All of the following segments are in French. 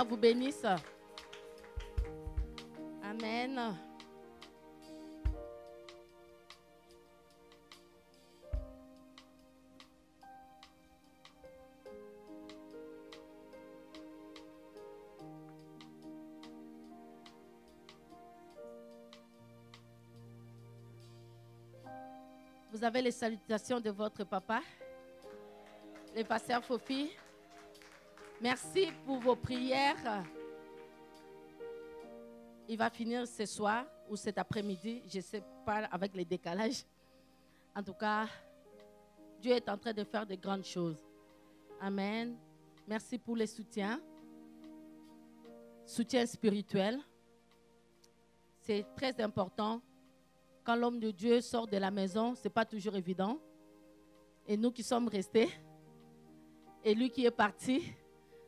Seigneur vous bénisse. Amen. Vous avez les salutations de votre papa, le pasteur Fofi. Merci pour vos prières. Il va finir ce soir ou cet après-midi, je ne sais pas avec les décalages. En tout cas, Dieu est en train de faire de grandes choses. Amen. Merci pour les soutiens. Soutien spirituel. C'est très important. Quand l'homme de Dieu sort de la maison, ce n'est pas toujours évident. Et nous qui sommes restés, et lui qui est parti,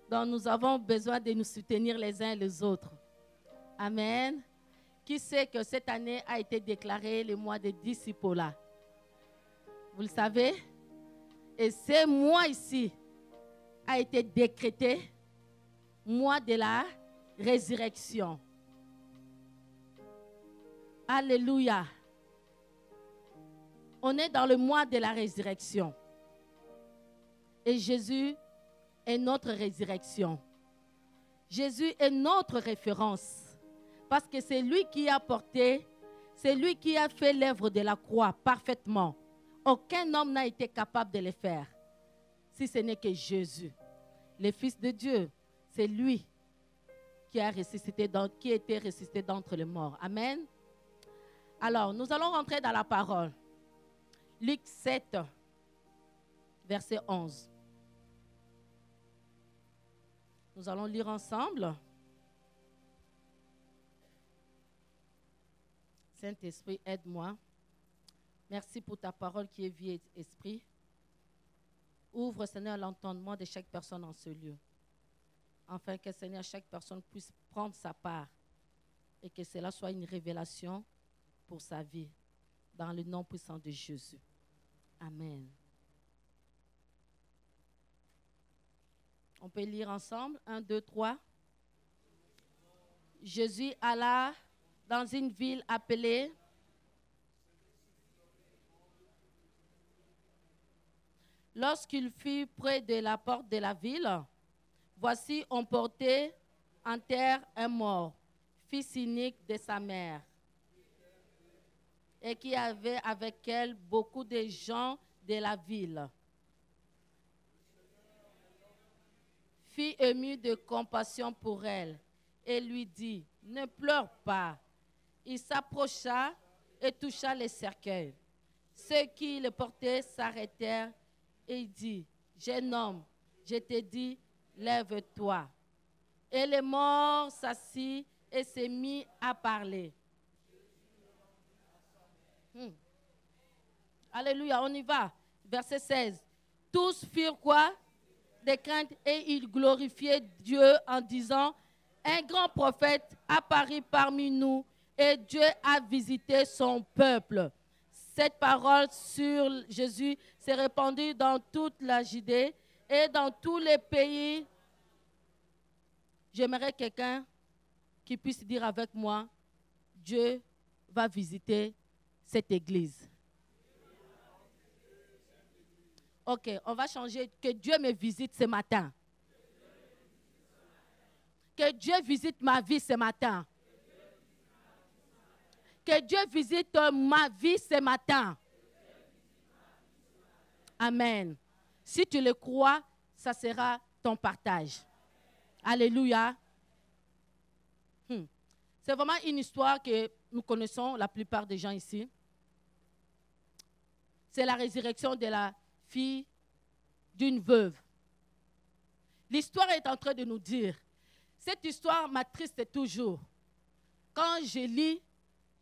donc nous avons besoin de nous soutenir les uns et les autres. Amen. Qui sait que cette année a été déclarée le mois des disciples? Vous le savez? Et ce mois ici a été décrété mois de la résurrection. Alléluia. On est dans le mois de la résurrection. Et Jésus est notre résurrection. Jésus est notre référence. Parce que c'est lui qui a porté, c'est lui qui a fait l'œuvre de la croix parfaitement. Aucun homme n'a été capable de le faire. Si ce n'est que Jésus, le Fils de Dieu. C'est lui qui a ressuscité, qui a été ressuscité d'entre les morts. Amen. Alors, nous allons rentrer dans la parole. Luc 7, verset 11. Nous allons lire ensemble. Saint-Esprit, aide-moi. Merci pour ta parole qui est vie et esprit. Ouvre, Seigneur, l'entendement de chaque personne en ce lieu. Afin que, Seigneur, chaque personne puisse prendre sa part et que cela soit une révélation pour sa vie. Dans le nom puissant de Jésus. Amen. On peut lire ensemble. 1, 2, 3. Jésus alla dans une ville appelée Lorsqu'il fut près de la porte de la ville, voici on portait en terre un mort, fils unique de sa mère, et qui avait avec elle beaucoup de gens de la ville. Fut ému de compassion pour elle et lui dit, ne pleure pas. Il s'approcha et toucha le cercueil. Ceux qui le portaient s'arrêtèrent et il dit, jeune homme, je te dis, lève-toi. Et le mort s'assit et s'est mis à parler. Alléluia, on y va. Verset 16. Tous furent quoi? Des craintes et ils glorifiaient Dieu en disant, un grand prophète apparut parmi nous et Dieu a visité son peuple. Cette parole sur Jésus s'est répandue dans toute la Judée et dans tous les pays. J'aimerais quelqu'un qui puisse dire avec moi, Dieu va visiter cette église. Ok, on va changer. Que Dieu me visite ce matin. Que Dieu visite ma vie ce matin. Que Dieu visite ma vie ce matin. Amen. Si tu le crois, ça sera ton partage. Alléluia. C'est vraiment une histoire que nous connaissons, la plupart des gens ici. C'est la résurrection de la fille d'une veuve. L'histoire est en train de nous dire, cette histoire m'attriste toujours. Quand je lis,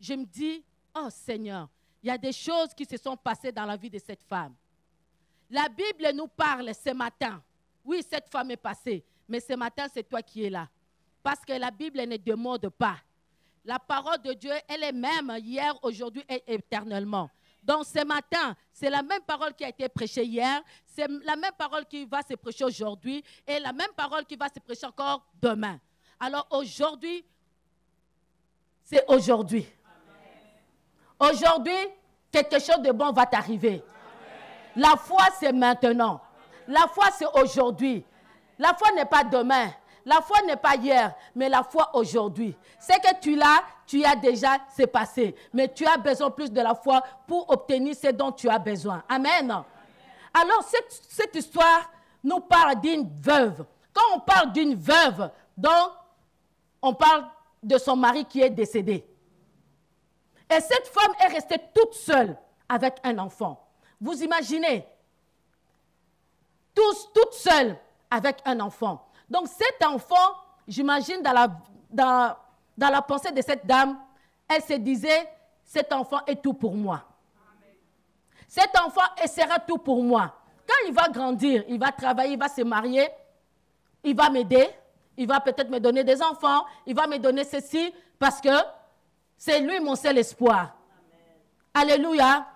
je me dis, oh Seigneur, il y a des choses qui se sont passées dans la vie de cette femme. La Bible nous parle ce matin. Oui, cette femme est passée, mais ce matin, c'est toi qui es là. Parce que la Bible ne demande pas. La parole de Dieu, elle est même hier, aujourd'hui et éternellement. Donc ce matin, c'est la même parole qui a été prêchée hier, c'est la même parole qui va se prêcher aujourd'hui et la même parole qui va se prêcher encore demain. Alors aujourd'hui, c'est aujourd'hui. Aujourd'hui, quelque chose de bon va t'arriver. La foi, c'est maintenant. La foi, c'est aujourd'hui. La foi n'est pas demain. La foi n'est pas hier, mais la foi aujourd'hui. Ce que tu l'as, tu as déjà, c'est passé. Mais tu as besoin plus de la foi pour obtenir ce dont tu as besoin. Amen. Alors, cette histoire nous parle d'une veuve. Quand on parle d'une veuve, donc, on parle de son mari qui est décédé. Et cette femme est restée toute seule avec un enfant. Vous imaginez, toute seule avec un enfant. Donc cet enfant, j'imagine dans la pensée de cette dame, elle se disait, cet enfant est tout pour moi. Cet enfant sera tout pour moi. Quand il va grandir, il va travailler, il va se marier, il va m'aider, il va peut-être me donner des enfants, il va me donner ceci, parce que c'est lui mon seul espoir. Amen. Alléluia.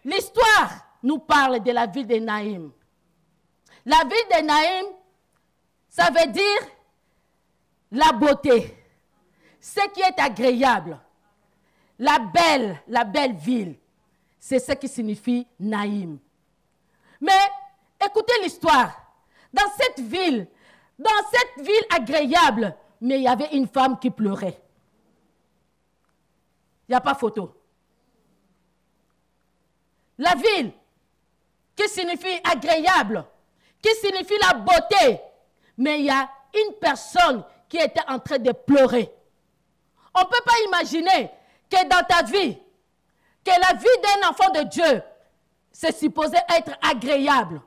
L'histoire nous parle de la vie de Naïm. La vie de Naïm, ça veut dire la beauté, ce qui est agréable, la belle ville. C'est ce qui signifie Naïm. Mais écoutez l'histoire. Dans cette ville agréable, mais il y avait une femme qui pleurait. Il n'y a pas photo. La ville qui signifie agréable, qui signifie la beauté, mais il y a une personne qui était en train de pleurer. On ne peut pas imaginer que dans ta vie, que la vie d'un enfant de Dieu, c'est supposé être agréable.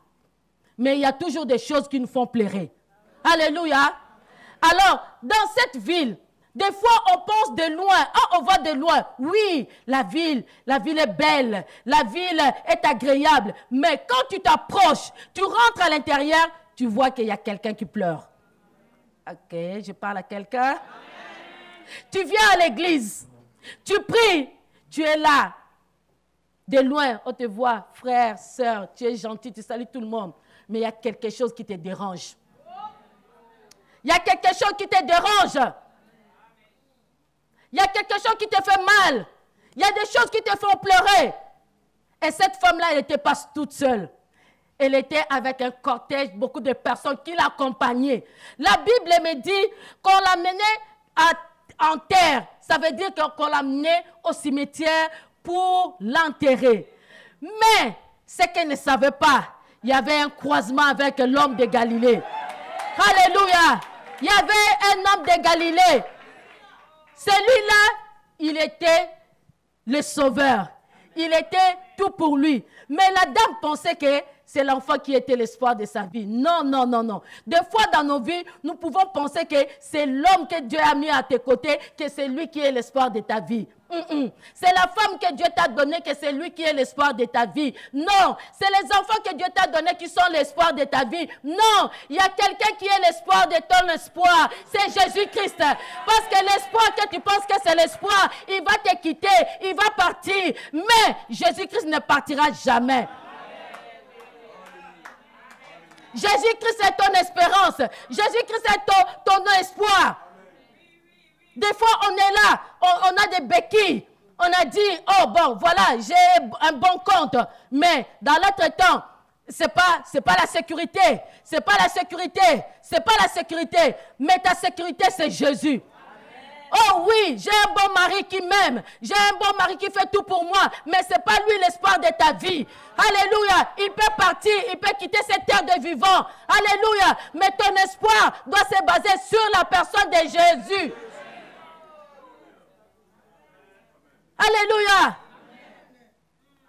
Mais il y a toujours des choses qui nous font pleurer. Alléluia. Alors, dans cette ville, des fois, on pense de loin. Ah, on voit de loin. Oui, la ville est belle. La ville est agréable. Mais quand tu t'approches, tu rentres à l'intérieur, tu vois qu'il y a quelqu'un qui pleure. Ok, je parle à quelqu'un. Tu viens à l'église. Tu pries. Tu es là. De loin, on te voit, frère, sœur, tu es gentil, tu salues tout le monde. Mais il y a quelque chose qui te dérange. Il y a quelque chose qui te dérange. Il y a quelque chose qui te fait mal. Il y a des choses qui te font pleurer. Et cette femme-là, elle n'était pas toute seule. Elle était avec un cortège, beaucoup de personnes qui l'accompagnaient. La Bible me dit qu'on l'amenait en terre. Ça veut dire qu'on l'amenait au cimetière pour l'enterrer. Mais ce qu'elle ne savait pas, il y avait un croisement avec l'homme de Galilée. Alléluia. Il y avait un homme de Galilée. Celui-là, il était le sauveur. Il était tout pour lui. Mais la dame pensait que c'est l'enfant qui était l'espoir de sa vie. Non, non, non, non. Des fois dans nos vies, nous pouvons penser que c'est l'homme que Dieu a mis à tes côtés, que c'est lui qui est l'espoir de ta vie. C'est la femme que Dieu t'a donnée, que c'est lui qui est l'espoir de ta vie. Non, c'est les enfants que Dieu t'a donnés qui sont l'espoir de ta vie. Non, il y a quelqu'un qui est l'espoir de ton espoir. C'est Jésus-Christ. Parce que l'espoir que tu penses que c'est l'espoir, il va te quitter, il va partir. Mais Jésus-Christ ne partira jamais. Jésus-Christ est ton espérance. Jésus-Christ est ton espoir. Des fois, on est là, on a des béquilles. On a dit, oh bon, voilà, j'ai un bon compte. Mais dans l'autre temps, c'est pas la sécurité. C'est pas la sécurité. C'est pas la sécurité. Mais ta sécurité, c'est Jésus. Oh oui, j'ai un bon mari qui m'aime. J'ai un bon mari qui fait tout pour moi. Mais ce n'est pas lui l'espoir de ta vie. Alléluia. Il peut partir, il peut quitter cette terre de vivants. Alléluia. Mais ton espoir doit se baser sur la personne de Jésus. Alléluia.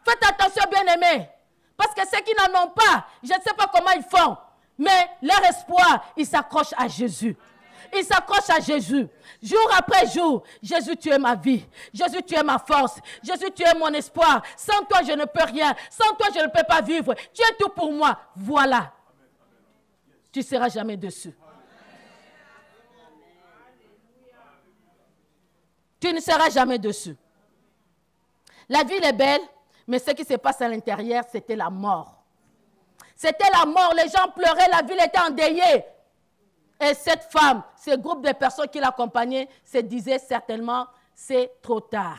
Faites attention, bien-aimés. Parce que ceux qui n'en ont pas, je ne sais pas comment ils font. Mais leur espoir, ils s'accrochent à Jésus. Ils s'accrochent à Jésus. Jour après jour, Jésus, tu es ma vie. Jésus, tu es ma force. Jésus, tu es mon espoir. Sans toi, je ne peux rien. Sans toi, je ne peux pas vivre. Tu es tout pour moi. Voilà. Tu ne seras jamais dessus. Tu ne seras jamais dessus. La ville est belle, Mais ce qui se passe à l'intérieur, c'était la mort. C'était la mort. Les gens pleuraient, la ville était endeuillée. Et cette femme, ce groupe de personnes qui l'accompagnaient, se disaient certainement, c'est trop tard.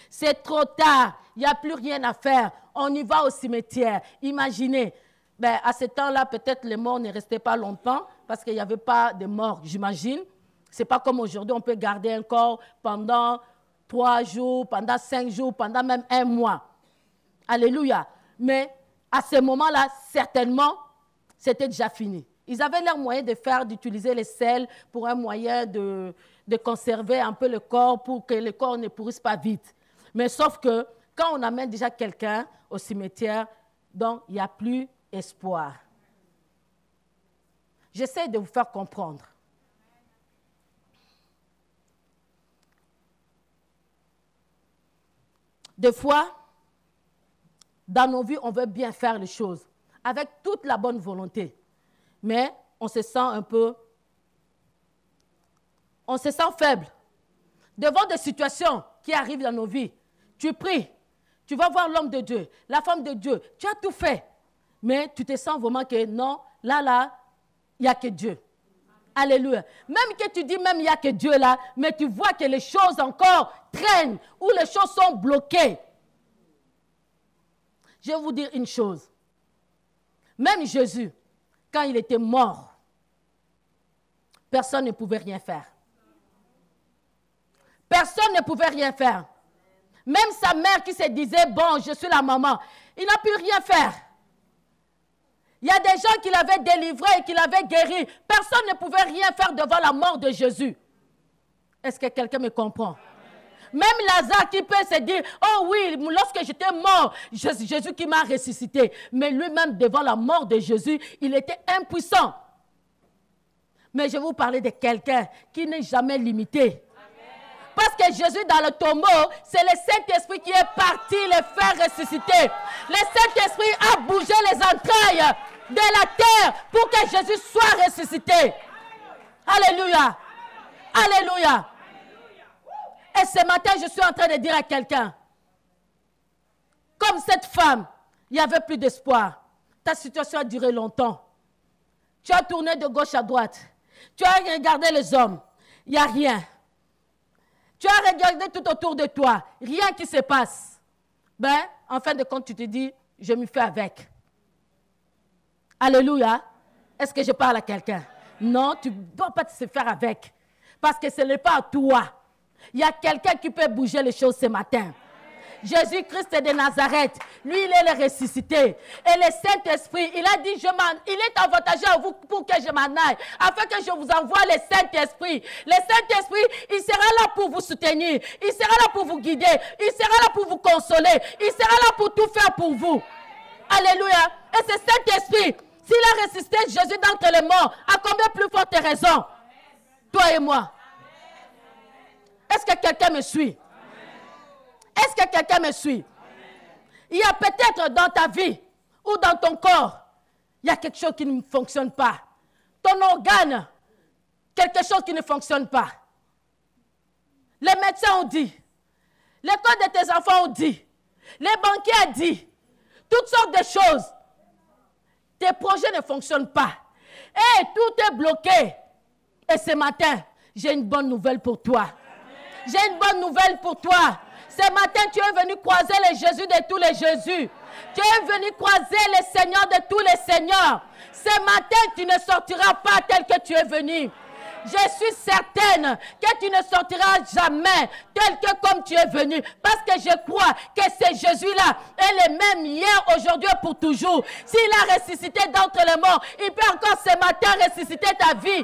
C'est trop tard. Il n'y a plus rien à faire. On y va au cimetière. Imaginez. Ben, à ce temps-là, peut-être les morts ne restaient pas longtemps parce qu'il n'y avait pas de morts, j'imagine. Ce n'est pas comme aujourd'hui, on peut garder un corps pendant 3 jours, pendant 5 jours, pendant même 1 mois. Alléluia. Mais à ce moment-là, certainement, c'était déjà fini. Ils avaient leur moyen d'utiliser les sels pour un moyen de conserver un peu le corps pour que le corps ne pourrisse pas vite. Mais sauf que quand on amène déjà quelqu'un au cimetière, donc il n'y a plus espoir. J'essaie de vous faire comprendre. Des fois, dans nos vies, on veut bien faire les choses avec toute la bonne volonté. Mais on se sent un peu... On se sent faible. Devant des situations qui arrivent dans nos vies, tu pries, tu vas voir l'homme de Dieu, la femme de Dieu, tu as tout fait. Mais tu te sens vraiment que non, là, il n'y a que Dieu. Alléluia. Même que tu dis même il n'y a que Dieu là, mais tu vois que les choses encore traînent ou les choses sont bloquées. Je vais vous dire une chose. Même Jésus, quand il était mort, personne ne pouvait rien faire. Personne ne pouvait rien faire. Même sa mère qui se disait, bon, je suis la maman, il n'a pu rien faire. Il y a des gens qui l'avaient délivré et qui l'avaient guéri. Personne ne pouvait rien faire devant la mort de Jésus. Est-ce que quelqu'un me comprend? Même Lazare qui peut se dire, oh oui, lorsque j'étais mort, Jésus qui m'a ressuscité. Mais lui-même, devant la mort de Jésus, il était impuissant. Mais je vais vous parler de quelqu'un qui n'est jamais limité. Parce que Jésus dans le tombeau, c'est le Saint-Esprit qui est parti les faire ressusciter. Le Saint-Esprit a bougé les entrailles de la terre pour que Jésus soit ressuscité. Alléluia. Alléluia. Et ce matin, je suis en train de dire à quelqu'un, comme cette femme, il n'y avait plus d'espoir. Ta situation a duré longtemps. Tu as tourné de gauche à droite. Tu as regardé les hommes. Il n'y a rien. Tu as regardé tout autour de toi. Rien qui se passe. Ben, en fin de compte, tu te dis, je me fais avec. Alléluia. Est-ce que je parle à quelqu'un? Non, tu ne dois pas te faire avec. Parce que ce n'est pas à toi. Il y a quelqu'un qui peut bouger les choses ce matin. Jésus-Christ de Nazareth, lui, il est le ressuscité. Et le Saint-Esprit, il a dit, il est avantageux à vous pour que je m'en aille, afin que je vous envoie le Saint-Esprit. Le Saint-Esprit, il sera là pour vous soutenir, il sera là pour vous guider, il sera là pour vous consoler, il sera là pour tout faire pour vous. Alléluia. Et ce Saint-Esprit, s'il a ressuscité Jésus d'entre les morts, à combien plus forte raison? Toi et moi. Est-ce que quelqu'un me suit? Est-ce que quelqu'un me suit? Il y a peut-être dans ta vie ou dans ton corps, il y a quelque chose qui ne fonctionne pas. Ton organe, quelque chose qui ne fonctionne pas. Les médecins ont dit, l'école de tes enfants ont dit, les banquiers ont dit, toutes sortes de choses. Tes projets ne fonctionnent pas. Et tout est bloqué. Et ce matin, j'ai une bonne nouvelle pour toi. J'ai une bonne nouvelle pour toi. Ce matin, tu es venu croiser le Jésus de tous les Jésus. Tu es venu croiser le Seigneur de tous les Seigneurs. Ce matin, tu ne sortiras pas tel que tu es venu. Je suis certaine que tu ne sortiras jamais tel que comme tu es venu. Parce que je crois que ce Jésus-là est le même hier, aujourd'hui et pour toujours. S'il a ressuscité d'entre les morts, il peut encore ce matin ressusciter ta vie.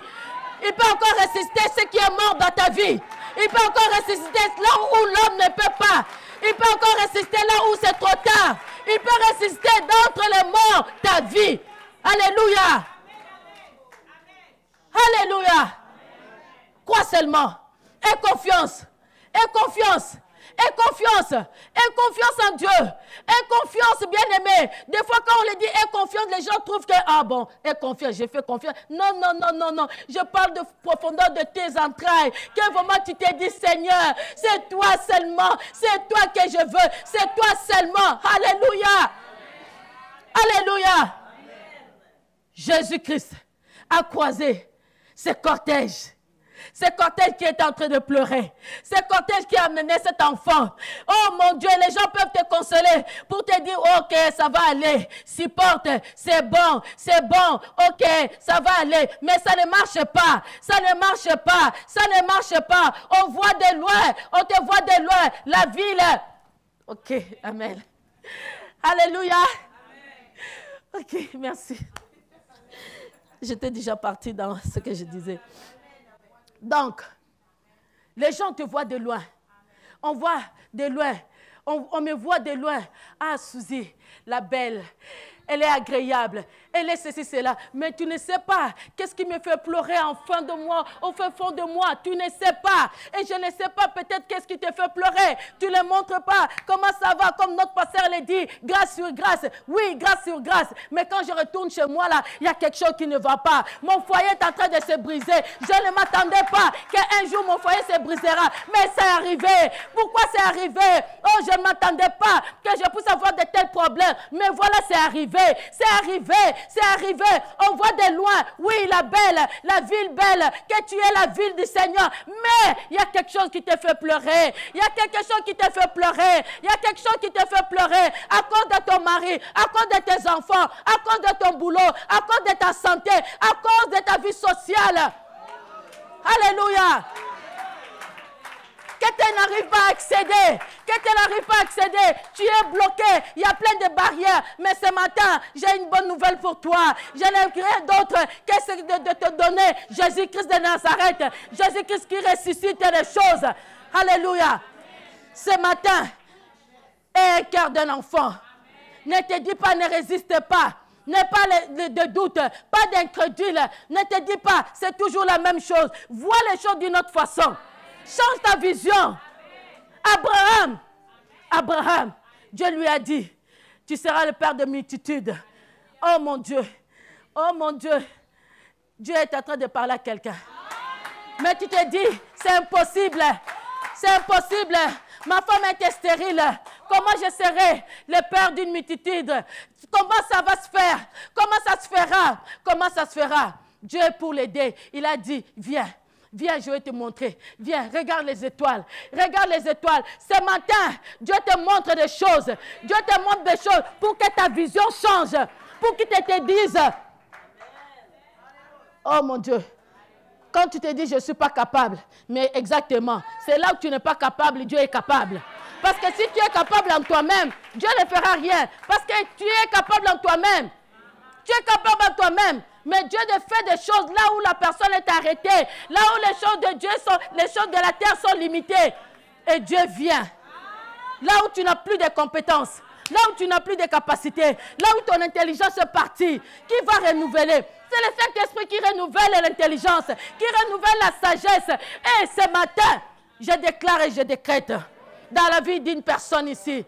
Il peut encore ressusciter ce qui est mort dans ta vie. Il peut encore ressusciter là où l'homme ne peut pas. Il peut encore ressusciter là où c'est trop tard. Il peut ressusciter d'entre les morts ta vie. Alléluia. Alléluia. Crois seulement. Aie confiance. Aie confiance. Aie confiance. Aie confiance en Dieu. Aie confiance, bien-aimé. Des fois, quand on le dit aie confiance, les gens trouvent que, ah bon, aie confiance, j'ai fait confiance. Non, non, non, non, non. Je parle de profondeur de tes entrailles. Quel moment tu t'es dit, Seigneur, c'est toi seulement. C'est toi que je veux. C'est toi seulement. Alléluia. Alléluia. Jésus-Christ a croisé ce cortège. Ce cortège qui est en train de pleurer. Ce cortège qui a amené cet enfant. Oh mon Dieu, les gens peuvent te consoler pour te dire, ok, ça va aller. Supporte, c'est bon, ok, ça va aller. Mais ça ne marche pas. Ça ne marche pas. Ça ne marche pas. On voit de loin. On te voit de loin. La ville. Ok, amen. Alléluia. Ok, merci. J'étais déjà partie dans ce que je disais. Donc, les gens te voient de loin. On voit de loin. On me voit de loin. Ah, Suzy, la belle. Elle est agréable. Elle est ceci, cela. Mais tu ne sais pas qu'est-ce qui me fait pleurer en fin de mois, au fond de moi. Tu ne sais pas. Et je ne sais pas peut-être qu'est-ce qui te fait pleurer. Tu ne montres pas comment ça va. Comme notre pasteur le dit, grâce sur grâce. Oui, grâce sur grâce. Mais quand je retourne chez moi, là, il y a quelque chose qui ne va pas. Mon foyer est en train de se briser. Je ne m'attendais pas qu'un jour mon foyer se brisera. Mais c'est arrivé. Pourquoi c'est arrivé? Oh, je ne m'attendais pas que je puisse avoir de tels problèmes. Mais voilà, c'est arrivé. C'est arrivé. C'est arrivé, on voit de loin, oui, la belle, la ville belle, que tu es la ville du Seigneur, mais il y a quelque chose qui te fait pleurer, il y a quelque chose qui te fait pleurer, il y a quelque chose qui te fait pleurer à cause de ton mari, à cause de tes enfants, à cause de ton boulot, à cause de ta santé, à cause de ta vie sociale. Alléluia. Que tu n'arrives pas à accéder, tu es bloqué, il y a plein de barrières, mais ce matin, j'ai une bonne nouvelle pour toi, je n'ai rien d'autre que de te donner Jésus-Christ de Nazareth, Jésus-Christ qui ressuscite les choses, alléluia. Ce matin, aie un cœur d'un enfant, ne te dis pas, ne résiste pas. N'aie pas de doute, pas d'incrédule, ne te dis pas, c'est toujours la même chose, vois les choses d'une autre façon. Change ta vision. Abraham, Dieu lui a dit, tu seras le père de multitudes. Oh mon Dieu, Dieu est en train de parler à quelqu'un. Mais tu te dis, c'est impossible, ma femme était stérile. Comment je serai le père d'une multitude? Comment ça va se faire? Comment ça se fera? Dieu est pour l'aider. Il a dit, viens, je vais te montrer. Viens, regarde les étoiles. Ce matin, Dieu te montre des choses. Pour que ta vision change. Pour qu'il te dise, oh mon Dieu, quand tu te dis, je ne suis pas capable. Mais exactement, c'est là où tu n'es pas capable, Dieu est capable. Parce que si tu es capable en toi-même, Dieu ne fera rien. Parce que tu es capable en toi-même. Mais Dieu fait des choses là où la personne est arrêtée, là où les choses de Dieu les choses de la terre sont limitées. Et Dieu vient. Là où tu n'as plus de compétences, là où tu n'as plus de capacités, là où ton intelligence est partie, qui va renouveler? C'est le Saint-Esprit qui renouvelle l'intelligence, qui renouvelle la sagesse. Et ce matin, je déclare et je décrète dans la vie d'une personne ici,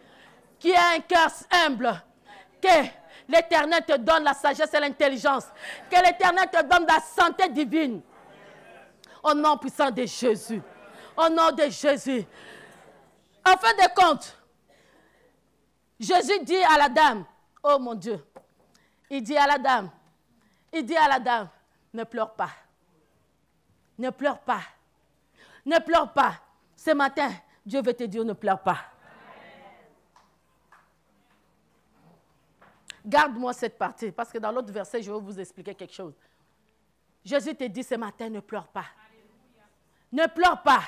qui a un cœur humble, que l'Éternel te donne la sagesse et l'intelligence. Que l'Éternel te donne la santé divine. Au nom puissant de Jésus. Au nom de Jésus. En fin de compte, Jésus dit à la dame, oh mon Dieu, il dit à la dame, ne pleure pas. Ne pleure pas. Ne pleure pas. Ce matin, Dieu veut te dire, ne pleure pas. Garde-moi cette partie, parce que dans l'autre verset, je vais vous expliquer quelque chose. Jésus te dit ce matin, ne pleure pas. Ne pleure pas.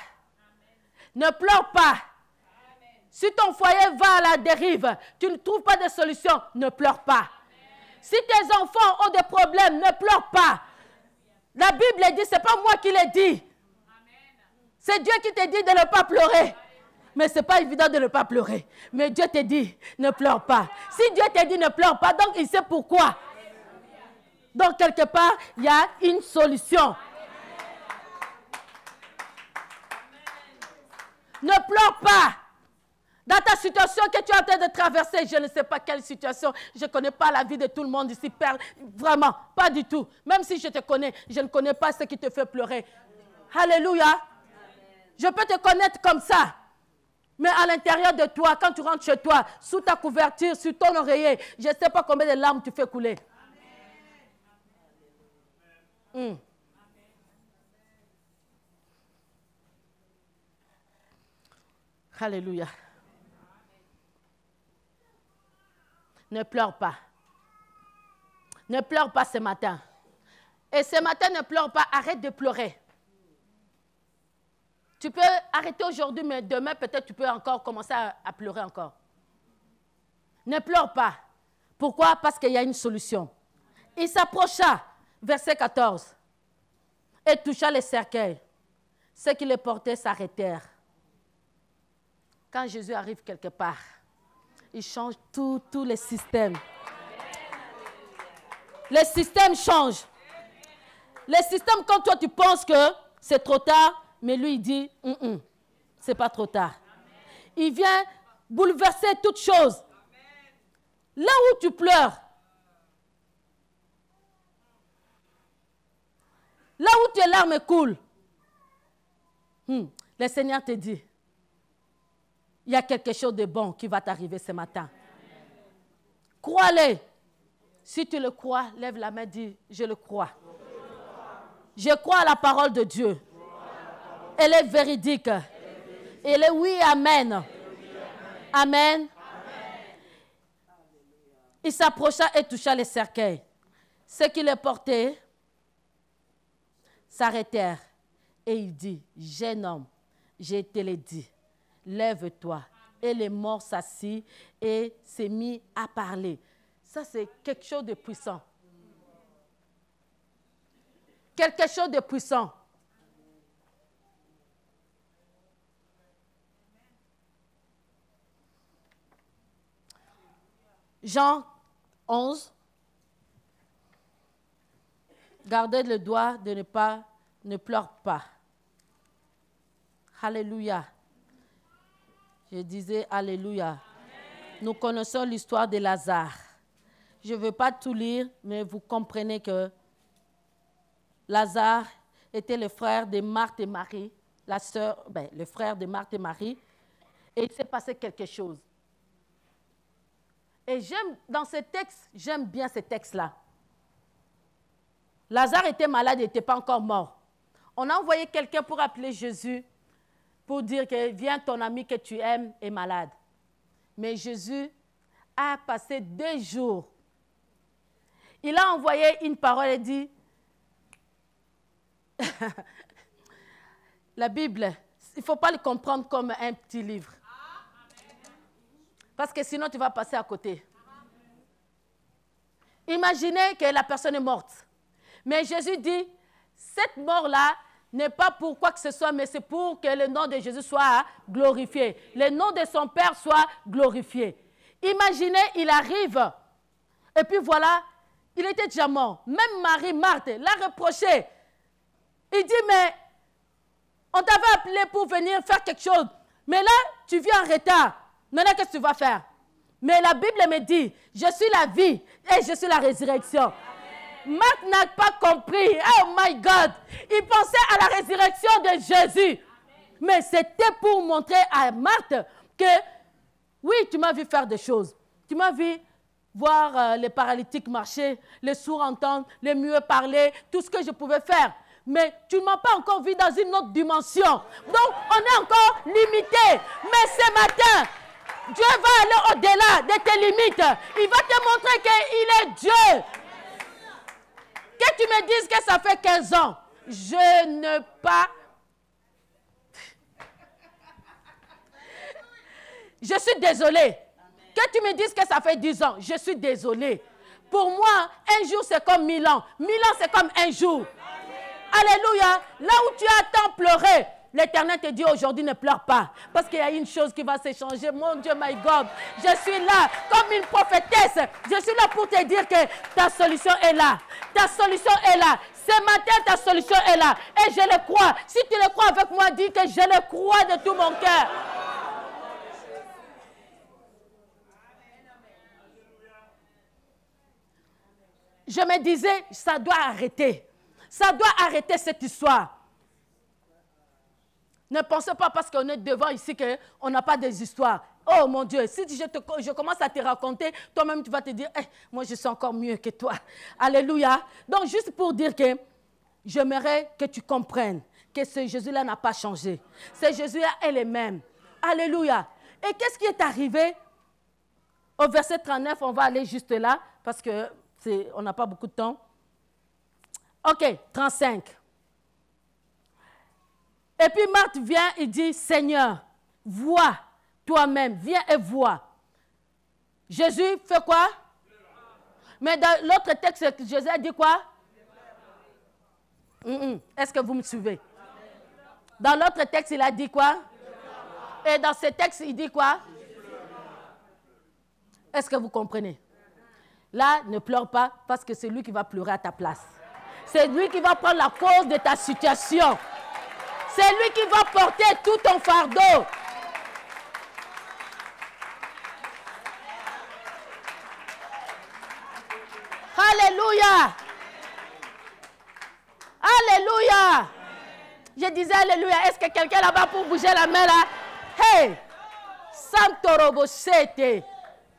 Ne pleure pas. Si ton foyer va à la dérive, tu ne trouves pas de solution, ne pleure pas. Si tes enfants ont des problèmes, ne pleure pas. La Bible dit, ce n'est pas moi qui l'ai dit. C'est Dieu qui te dit de ne pas pleurer. Mais ce n'est pas évident de ne pas pleurer. Mais Dieu te dit, ne pleure pas. Si Dieu te dit, ne pleure pas, donc il sait pourquoi. Donc, quelque part, il y a une solution. Ne pleure pas. Dans ta situation que tu es en train de traverser, je ne sais pas quelle situation, je ne connais pas la vie de tout le monde ici, Père, vraiment, pas du tout. Même si je te connais, je ne connais pas ce qui te fait pleurer. Alléluia. Amen. Je peux te connaître comme ça. Mais à l'intérieur de toi, quand tu rentres chez toi, sous ta couverture, sur ton oreiller, je ne sais pas combien de larmes tu fais couler. Alléluia. Ne pleure pas. Ne pleure pas ce matin. Et ce matin, ne pleure pas. Arrête de pleurer. Tu peux arrêter aujourd'hui, mais demain, peut-être tu peux encore commencer à pleurer encore. Ne pleure pas. Pourquoi? Parce qu'il y a une solution. Il s'approcha, verset 14, et toucha les cercueils. Ceux qui les portaient s'arrêtèrent. Quand Jésus arrive quelque part, il change tous les systèmes. Les systèmes changent. Les systèmes, quand toi tu penses que c'est trop tard, mais lui il dit, c'est pas trop tard. Il vient bouleverser toutes choses. Là où tu pleures, là où tes larmes coulent, le Seigneur te dit, il y a quelque chose de bon qui va t'arriver ce matin. Crois-le. Si tu le crois, lève la main et dis, je le crois. Je crois à la parole de Dieu. Elle est véridique. Elle est oui, amen. Amen. Il s'approcha et toucha les cercueils. Ceux qui les portaient s'arrêtèrent. Et il dit, jeune homme, je te l'ai dit, lève-toi. Et les morts s'assit et s'est mis à parler. Ça, c'est quelque chose de puissant. Quelque chose de puissant. Jean 11. Gardez le doigt de ne pleure pas. Alléluia. Je disais Alléluia. Amen. Nous connaissons l'histoire de Lazare. Je ne veux pas tout lire, mais vous comprenez que Lazare était le frère de Marthe et Marie, le frère de Marthe et Marie, et il s'est passé quelque chose. Et dans ce texte, j'aime bien ce texte-là. Lazare était malade, il n'était pas encore mort. On a envoyé quelqu'un pour appeler Jésus, pour dire que viens, ton ami que tu aimes est malade. Mais Jésus a passé 2 jours. Il a envoyé une parole et dit, la Bible, il ne faut pas le comprendre comme un petit livre. Parce que sinon, tu vas passer à côté. Imaginez que la personne est morte. Mais Jésus dit, cette mort-là n'est pas pour quoi que ce soit, mais c'est pour que le nom de Jésus soit glorifié. Le nom de son Père soit glorifié. Imaginez, il arrive, et puis voilà, il était déjà mort. Même Marie, Marthe, l'a reproché. Il dit, mais on t'avait appelé pour venir faire quelque chose. Mais là, tu viens en retard. Maintenant, qu'est-ce que tu vas faire? Mais la Bible me dit, je suis la vie et je suis la résurrection. Marthe n'a pas compris. Oh my God. Il pensait à la résurrection de Jésus. Mais c'était pour montrer à Marthe que, oui, tu m'as vu faire des choses. Tu m'as vu voir les paralytiques marcher, les sourds entendre, les muets parler, tout ce que je pouvais faire. Mais tu ne m'as pas encore vu dans une autre dimension. Donc, on est encore limité. Mais ce matin, Dieu va aller au-delà de tes limites. Il va te montrer qu'il est Dieu. Que tu me dises que ça fait 15 ans, je ne pas... Je suis désolée. Que tu me dises que ça fait 10 ans, je suis désolée. Pour moi, un jour c'est comme 1000 ans. 1000 ans c'est comme un jour. Alléluia. Là où tu as tant pleuré, l'Éternel te dit aujourd'hui ne pleure pas. Parce qu'il y a une chose qui va s'échanger. Mon Dieu, my God. Je suis là comme une prophétesse. Je suis là pour te dire que ta solution est là. Ta solution est là. Ce matin, ta solution est là. Et je le crois. Si tu le crois avec moi, dis que je le crois de tout mon cœur. je me disais, ça doit arrêter. Ça doit arrêter cette histoire. Ne pensez pas parce qu'on est devant ici qu'on n'a pas des histoires. Oh mon Dieu, si je commence à te raconter, toi-même tu vas te dire, hey, moi je suis encore mieux que toi. Alléluia. Donc juste pour dire que j'aimerais que tu comprennes que ce Jésus-là n'a pas changé. Ce Jésus-là est le même. Alléluia. Et qu'est-ce qui est arrivé? Au verset 39, on va aller juste là parce qu'on n'a pas beaucoup de temps. Ok, 35. Et puis Marthe vient et dit, Seigneur, vois toi-même, viens et vois. Jésus fait quoi? Mais dans l'autre texte, Jésus a dit quoi? Est-ce que vous me suivez? Dans l'autre texte, il a dit quoi? Et dans ce texte, il dit quoi? Est-ce que vous comprenez? Là, ne pleure pas parce que c'est lui qui va pleurer à ta place. C'est lui qui va prendre la cause de ta situation. C'est lui qui va porter tout ton fardeau. Alléluia. Alléluia. Je disais Alléluia. Est-ce que quelqu'un là-bas pour bouger la main là? Hey! Santo Robochete.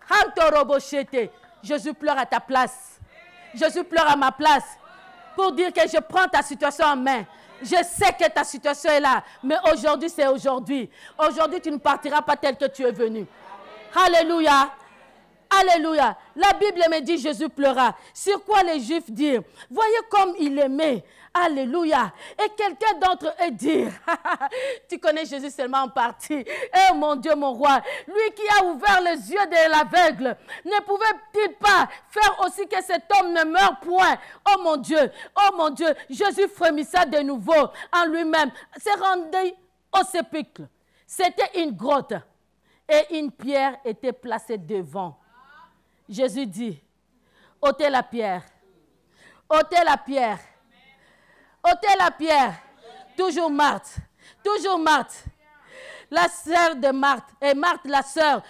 Santo Robochete. Jésus pleure à ta place. Jésus pleure à ma place. Pour dire que je prends ta situation en main. Je sais que ta situation est là. Mais aujourd'hui, c'est aujourd'hui. Aujourd'hui, tu ne partiras pas tel que tu es venu. Alléluia. Alléluia. La Bible me dit Jésus pleura. Sur quoi les Juifs dirent, voyez comme il aimait. Alléluia. Et quelqu'un d'entre eux dire, tu connais Jésus seulement en partie. Eh mon Dieu, mon roi, lui qui a ouvert les yeux de l'aveugle, ne pouvait-il pas faire aussi que cet homme ne meure point? Oh mon Dieu, Jésus frémissa de nouveau en lui-même, s'est rendu au sépulcre. C'était une grotte et une pierre était placée devant. Jésus dit, ôtez la pierre, ôtez la pierre. Ôtez la pierre. Toujours Marthe. Toujours Marthe. La sœur de Marthe. Et Marthe, la sœur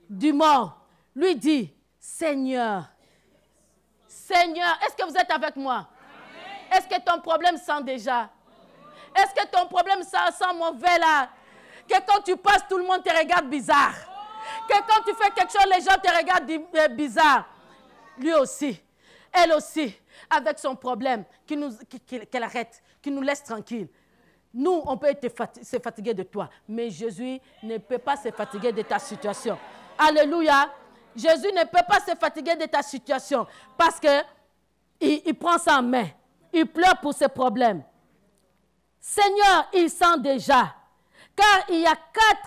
du mort, lui dit, Seigneur, Seigneur, est-ce que vous êtes avec moi? Est-ce que ton problème sent déjà? Est-ce que ton problème sent mauvais là? Que quand tu passes, tout le monde te regarde bizarre. Que quand tu fais quelque chose, les gens te regardent bizarre. Lui aussi. Elle aussi. Avec son problème, qu'elle arrête, qu'il nous laisse tranquille. Nous, on peut se fatiguer de toi, mais Jésus ne peut pas se fatiguer de ta situation. Alléluia. Jésus ne peut pas se fatiguer de ta situation parce qu'il prend ça en main. Il pleure pour ses problèmes. Seigneur, il sent déjà. Car il y a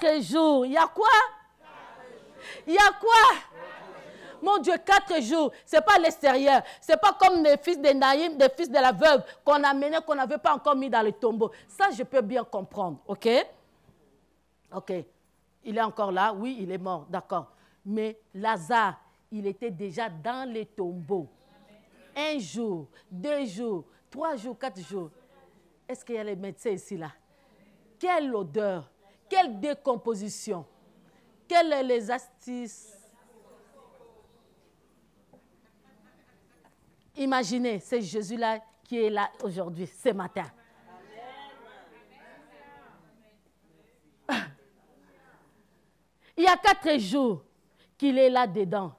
4 jours. Il y a quoi? Il y a quoi? Mon Dieu, 4 jours, ce n'est pas à l'extérieur. Ce n'est pas comme les fils de Naïm, les fils de la veuve qu'on a menés, qu'on n'avait pas encore mis dans le tombeau. Ça, je peux bien comprendre, ok? Ok. Il est encore là, oui, il est mort, d'accord. Mais Lazare, il était déjà dans les tombeaux. 1 jour, 2 jours, 3 jours, 4 jours. Est-ce qu'il y a les médecins ici, là? Quelle odeur, quelle décomposition, quelles sont les astuces? Imaginez, c'est Jésus-là qui est là aujourd'hui, ce matin. Il y a 4 jours qu'il est là-dedans.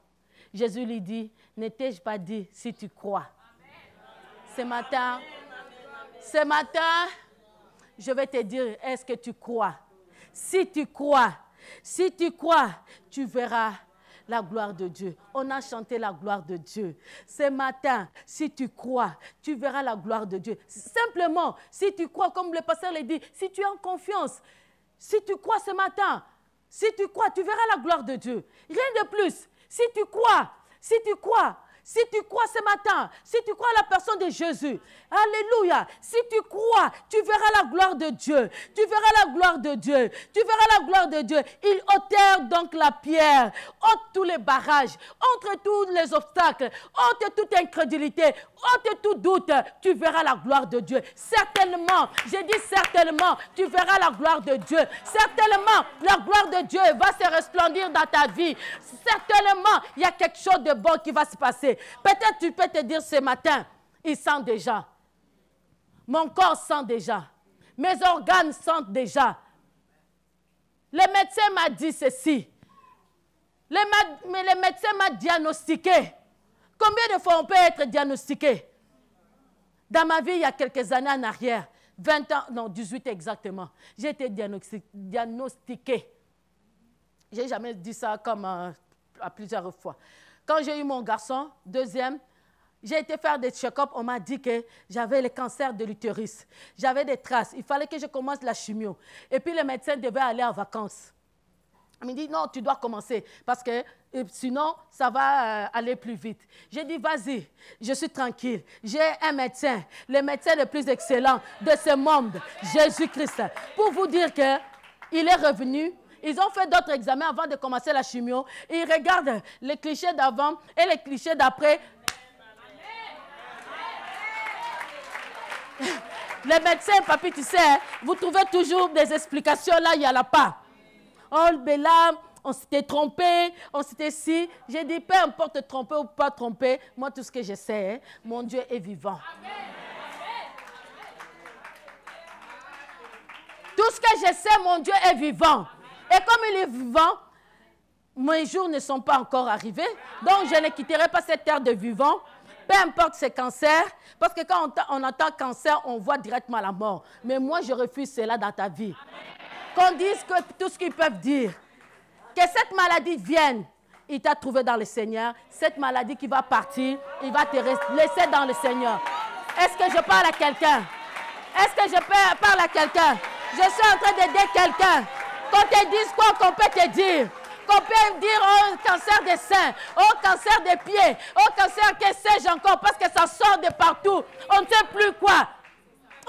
Jésus lui dit, ne t'ai-je pas dit si tu crois? Ce matin, je vais te dire, est-ce que tu crois? Si tu crois, tu verras la gloire de Dieu. On a chanté la gloire de Dieu. Ce matin, si tu crois, tu verras la gloire de Dieu. Simplement, si tu crois, comme le pasteur l'a dit, si tu es en confiance, si tu crois ce matin, si tu crois, tu verras la gloire de Dieu. Rien de plus. Si tu crois ce matin, si tu crois à la personne de Jésus, alléluia, si tu crois, tu verras la gloire de Dieu, tu verras la gloire de Dieu, tu verras la gloire de Dieu. Ils ôtèrent donc la pierre, ôte tous les barrages, entre tous les obstacles, ôte toute incrédulité, ôte tout doute, tu verras la gloire de Dieu. Certainement, j'ai dit certainement, tu verras la gloire de Dieu. Certainement, la gloire de Dieu va se resplendir dans ta vie. Certainement, il y a quelque chose de bon qui va se passer. Peut-être tu peux te dire ce matin, il sent déjà. Mon corps sent déjà. Mes organes sentent déjà. Le médecin m'a dit ceci. Mais le médecin m'a diagnostiqué. Combien de fois on peut être diagnostiqué? Dans ma vie, il y a quelques années en arrière, 20 ans, non, 18 exactement, j'ai été diagnostiqué. Je n'ai jamais dit ça comme à plusieurs fois. Quand j'ai eu mon garçon, deuxième, j'ai été faire des check-up, on m'a dit que j'avais le cancer de l'utérus. J'avais des traces, il fallait que je commence la chimio. Et puis le médecin devait aller en vacances. Il me dit, non, tu dois commencer parce que sinon, ça va aller plus vite. J'ai dit, vas-y, je suis tranquille. J'ai un médecin, le médecin le plus excellent de ce monde, Jésus-Christ. Pour vous dire qu'il est revenu, ils ont fait d'autres examens avant de commencer la chimio. Ils regardent les clichés d'avant et les clichés d'après. Les médecins, papy, tu sais, vous trouvez toujours des explications là, il n'y en a pas. Oh, Béla, on s'était trompé, on s'était si. J'ai dit, peu importe tromper ou pas tromper, moi tout ce que je sais, mon Dieu est vivant. Tout ce que je sais, mon Dieu est vivant. Et comme il est vivant, mes jours ne sont pas encore arrivés, donc je ne quitterai pas cette terre de vivant. Peu importe ces cancers, parce que quand on entend cancer, on voit directement la mort. Mais moi, je refuse cela dans ta vie. Qu'on dise que tout ce qu'ils peuvent dire, que cette maladie vienne, il t'a trouvé dans le Seigneur. Cette maladie qui va partir, il va te laisser dans le Seigneur. Est-ce que je parle à quelqu'un? Est-ce que je parle à quelqu'un? Je suis en train d'aider quelqu'un. Qu'on te dise quoi qu'on peut te dire. Qu'on peut dire, oh, cancer des seins, oh, cancer des pieds, oh, cancer, que sais-je encore, parce que ça sort de partout. On ne sait plus quoi.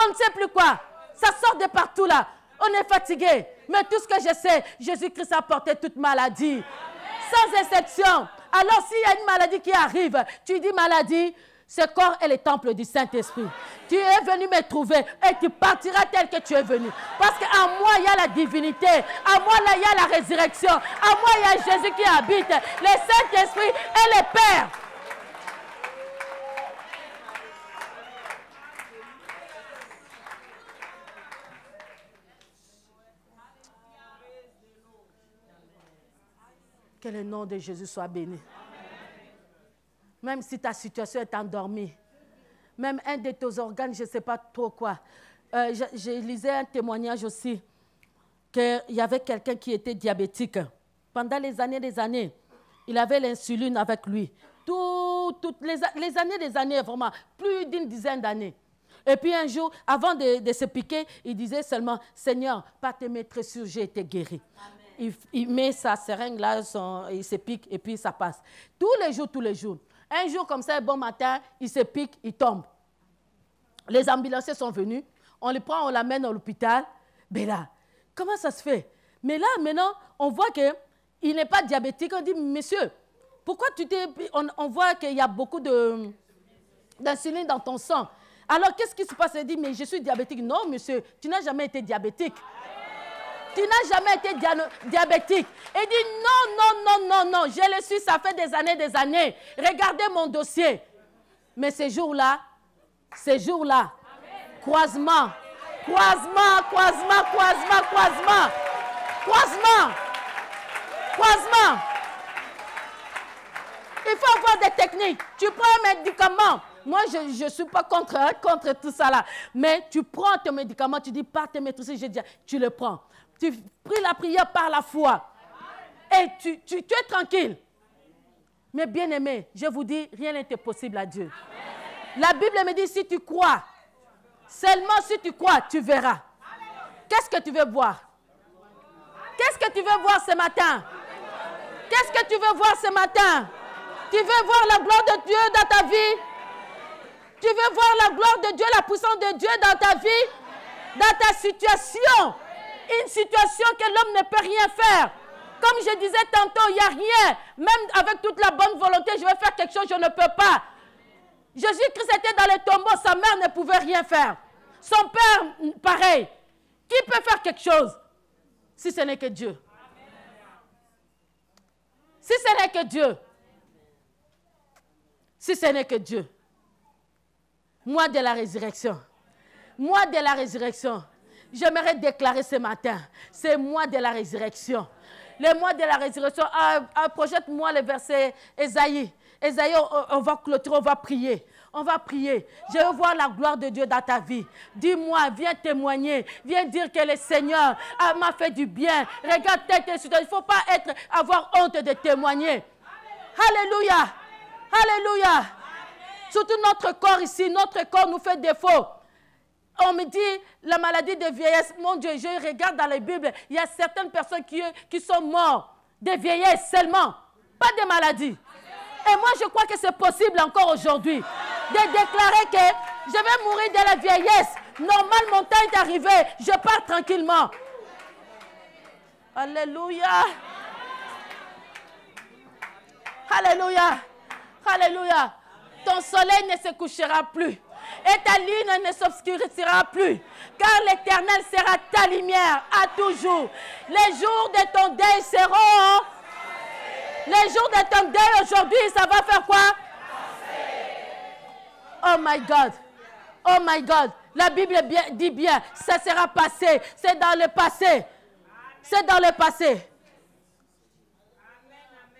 On ne sait plus quoi. Ça sort de partout là. On est fatigué. Mais tout ce que je sais, Jésus-Christ a porté toute maladie. Sans exception. Alors s'il y a une maladie qui arrive, tu dis maladie, ce corps est le temple du Saint-Esprit. Tu es venu me trouver et tu partiras tel que tu es venu. Parce qu'en moi, il y a la divinité. En moi, là, il y a la résurrection. En moi, il y a Jésus qui habite. Le Saint-Esprit et le Père. Que le nom de Jésus soit béni. Même si ta situation est endormie, même un de tes organes, je ne sais pas trop quoi. Je lisais un témoignage aussi, qu'il y avait quelqu'un qui était diabétique. Pendant les années, il avait l'insuline avec lui. Toutes les années, vraiment, plus d'une dizaine d'années. Et puis un jour, avant de se piquer, il disait seulement, Seigneur, par tes maîtresses, j'ai été guéri. Il met sa seringue là, il se pique et puis ça passe. Tous les jours. Un jour comme ça, un bon matin, il se pique, il tombe. Les ambulanciers sont venus, on le prend, on l'amène à l'hôpital. Mais là, comment ça se fait? Mais là, maintenant, on voit qu'il n'est pas diabétique. On dit, monsieur, pourquoi tu t'es... On voit qu'il y a beaucoup d'insuline dans ton sang. Alors, qu'est-ce qui se passe? Il dit, mais je suis diabétique. Non, monsieur, tu n'as jamais été diabétique. Tu n'as jamais été diabétique. Il dit non, je le suis, ça fait des années. Regardez mon dossier. Mais ces jours-là, croisement. Il faut avoir des techniques. Tu prends un médicament. Moi, je ne suis pas contre tout ça là. Mais tu prends tes médicaments, tu dis, par tes maîtrises, je dis, tu le prends. Tu pries la prière par la foi. Et tu es tranquille. Mais bien aimé, je vous dis, rien n'est possible à Dieu. La Bible me dit, si tu crois, seulement si tu crois, tu verras. Qu'est-ce que tu veux voir? Qu'est-ce que tu veux voir ce matin? Qu'est-ce que tu veux voir ce matin? Tu veux voir la gloire de Dieu dans ta vie? Tu veux voir la gloire de Dieu, la puissance de Dieu dans ta vie? Dans ta situation? Une situation que l'homme ne peut rien faire. Comme je disais tantôt, il n'y a rien. Même avec toute la bonne volonté, je vais faire quelque chose, je ne peux pas. Jésus-Christ était dans le tombeau, sa mère ne pouvait rien faire. Son père, pareil. Qui peut faire quelque chose si ce n'est que Dieu? Si ce n'est que Dieu. si ce n'est que Dieu. Mois de la résurrection. Mois de la résurrection. J'aimerais déclarer ce matin, c'est mois de la résurrection. Le mois de la résurrection, projette-moi le verset Ésaïe. Ésaïe, on va clôturer, on va prier. On va prier. Je veux voir la gloire de Dieu dans ta vie. Dis-moi, viens témoigner. Viens dire que le Seigneur m'a fait du bien. Regarde tes situations. Il ne faut pas avoir honte de témoigner. Alléluia. Alléluia. Surtout notre corps ici. Notre corps nous fait défaut. On me dit, la maladie de vieillesse. Mon Dieu, je regarde dans la Bible. Il y a certaines personnes qui sont mortes de vieillesse seulement. Pas de maladie. Et moi, je crois que c'est possible encore aujourd'hui de déclarer que je vais mourir de la vieillesse. Normal, mon temps est arrivé. Je pars tranquillement. Alléluia. Alléluia. Alléluia. Ton soleil ne se couchera plus. Et ta lune ne s'obscurcira plus. Car l'Éternel sera ta lumière à toujours. Les jours de ton deuil seront... Les jours de ton deuil aujourd'hui, ça va faire quoi? Oh my God. Oh my God. La Bible dit bien, ça sera passé. C'est dans le passé. C'est dans le passé.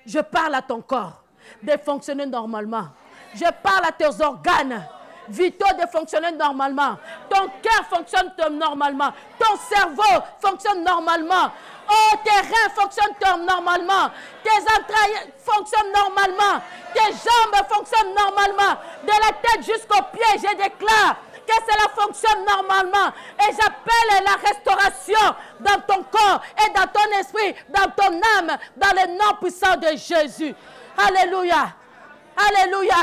Je parle à ton corps de fonctionner normalement. Je parle à tes organes vitaux de fonctionner normalement. Ton cœur fonctionne normalement. Ton cerveau fonctionne normalement. Oh, tes reins fonctionnent normalement. Tes entrailles fonctionnent normalement. Tes jambes fonctionnent normalement. De la tête jusqu'aux pieds, je déclare que cela fonctionne normalement. Et j'appelle la restauration dans ton corps et dans ton esprit, dans ton âme, dans le nom puissant de Jésus. Alléluia. Alléluia.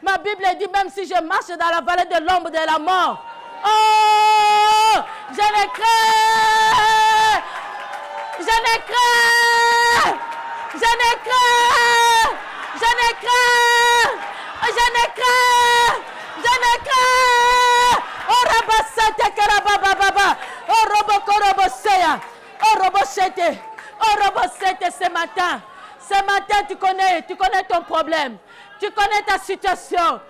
Ma Bible dit, même si je marche dans la vallée de l'ombre de la mort, oh, je le crains. Je ne crains. Je ne crains. Je ne crains. Je ne crains. Je ne crains. Oh, rabasate karabababa. Oh, robokoroboseya. Oh, roboshete. Oh, robosete ce matin. Ce matin, tu connais ton problème. Tu connais ta situation.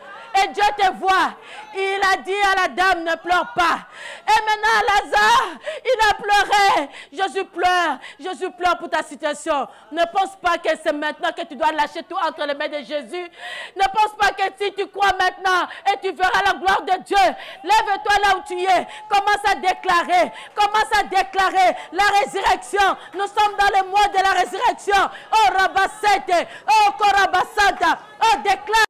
Et Dieu te voit. Il a dit à la dame, ne pleure pas. Et maintenant, Lazare, il a pleuré. Jésus pleure pour ta situation. Ne pense pas que c'est maintenant que tu dois lâcher tout entre les mains de Jésus. Ne pense pas que si tu crois maintenant et tu verras la gloire de Dieu, lève-toi là où tu es. Commence à déclarer. Commence à déclarer la résurrection. Nous sommes dans le mois de la résurrection. Oh, Rabasete. Oh, Korabasanta. Oh, déclare